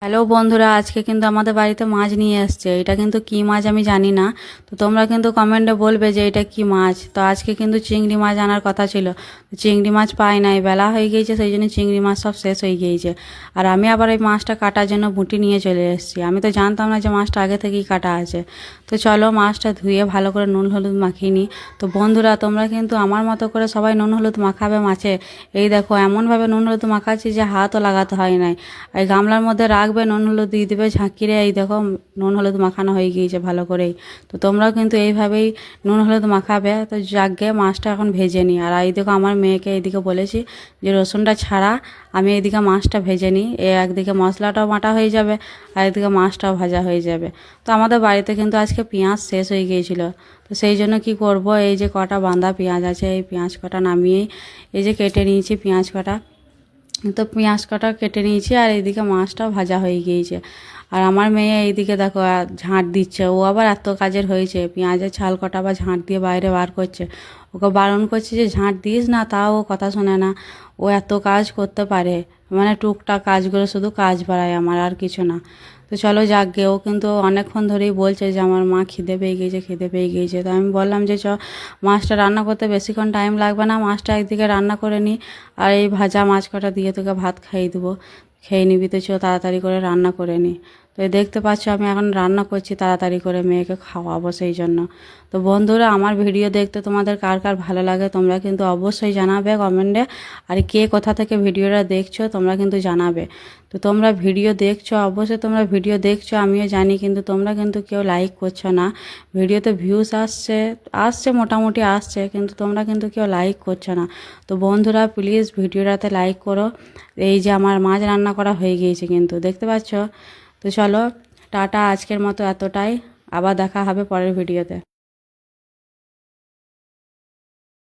Hello বন্ধুরা, আজকে কিন্তু আমাদের বাড়িতে মাছ নিয়ে এসছে। এটা কিন্তু কি মাছ আমি জানি না, তো তোমরা কিন্তু কমেন্টে বলবে যে এটা কি মাছ। তো আজকে কিন্তু চিংড়ি মাছ আনার কথা ছিল, চিংড়ি মাছ পাই নাই, বেলা হয়ে গিয়েছে, সেই জন্য চিংড়ি মাছ সব শেষ হয়ে গিয়েছে। আর আমি আবার এই মাছটা কাটার জন্য বুটি নিয়ে চলে এসেছি। আমি তো জানতাম না যে মাছটা আগে থেকেই কাটা আছে। তো চলো মাছটা ধুয়ে ভালো করে নুন হলুদ মাখিয়ে নিই। তো বন্ধুরা, তোমরা কিন্তু আমার মতো করে সবাই নুন হলুদ মাখাবে মাছে। এই দেখো এমনভাবে নুন হলুদ মাখাচ্ছি যে হাতও লাগাতে হয় নাই। এই গামলার মধ্যে রাখবে, নুন হলুদ দিয়ে দেবে ঝাঁকিরে। এই দেখো নুন হলুদ মাখানো হয়ে গিয়েছে ভালো করেই। তো তোমরাও কিন্তু এইভাবেই নুন হলুদ মাখাবে। তো যাকে মাছটা এখন ভেজে নিই। আর এই দেখো আমার মেয়েকে এইদিকে বলেছি যে রসুনটা ছাড়া আমি এইদিকে মাছটা ভেজে নিই, একদিকে মশলাটাও বাটা হয়ে যাবে আর একদিকে মাছটাও ভাজা হয়ে যাবে। তো আমাদের বাড়িতে কিন্তু আজকে পেঁয়াজ শেষ হয়ে গিয়েছিল। তো সেই জন্য কি করব, এই যে কটা বাঁধা পেঁয়াজ আছে, এই পেঁয়াজ কটা নামিয়েই এই যে কেটে নিয়েছি পেঁয়াজ কটা। তো পেঁয়াজ কটা কেটে নিয়েছি আর এইদিকে মাছটাও ভাজা হয়ে গিয়েছে। আর আমার মেয়ে এইদিকে দেখো ঝাঁট দিচ্ছে। ও আবার এত কাজের হয়েছে, পেঁয়াজের ছাল কটা আবার ঝাঁট দিয়ে বাইরে বার করছে। ওকে বারণ করছে যে ঝাঁট দিস না, তাও ও কথা শোনে না। ও এত কাজ করতে পারে, মানে টুকটাক কাজগুলো শুধু কাজ বাড়ায় আমার, আর কিছু না। তো চলো যাক গে, ও কিন্তু অনেকক্ষণ ধরেই বলছে যে আমার মা খিদে পেয়ে গিয়েছে, খিদে পেয়ে গিয়েছে। তো আমি বললাম যে মাছটা রান্না করতে বেশিক্ষণ টাইম লাগবে না, মাছটা একদিকে রান্না করে নিই আর এই ভাজা মাছ কটা দিয়ে তোকে ভাত খাইয়ে দেবো, খেয়ে নিবি। তো তাড়াতাড়ি করে রান্না করে নিই। তো দেখতে পাচ্ছ আমি এখন রান্না করছি তাড়াতাড়ি করে, মেয়েকে খাওয়াবো সেই জন্য। তো বন্ধুরা, আমার ভিডিও দেখতে তোমাদের কার কার ভালো লাগে তোমরা কিন্তু অবশ্যই জানাবে কমেন্টে। আর কে কোথা থেকে ভিডিওটা দেখছো তোমরা কিন্তু জানাবে। তো তোমরা ভিডিও দেখছো, অবশ্যই তোমরা ভিডিও দেখছো আমিও জানি, কিন্তু তোমরা কিন্তু কেউ লাইক করছো না। ভিডিওতে ভিউজ আসছে আসছে মোটামুটি আসছে, কিন্তু তোমরা কিন্তু কেউ লাইক করছো না। তো বন্ধুরা প্লিজ ভিডিওটাতে লাইক করো। এই যে আমার মাছ রান্না করা হয়ে গিয়েছে কিন্তু, দেখতে পাচ্ছ। তো চলো টাটা, আজকের মতো এতটাই। আবার দেখা হবে পরের ভিডিওতে।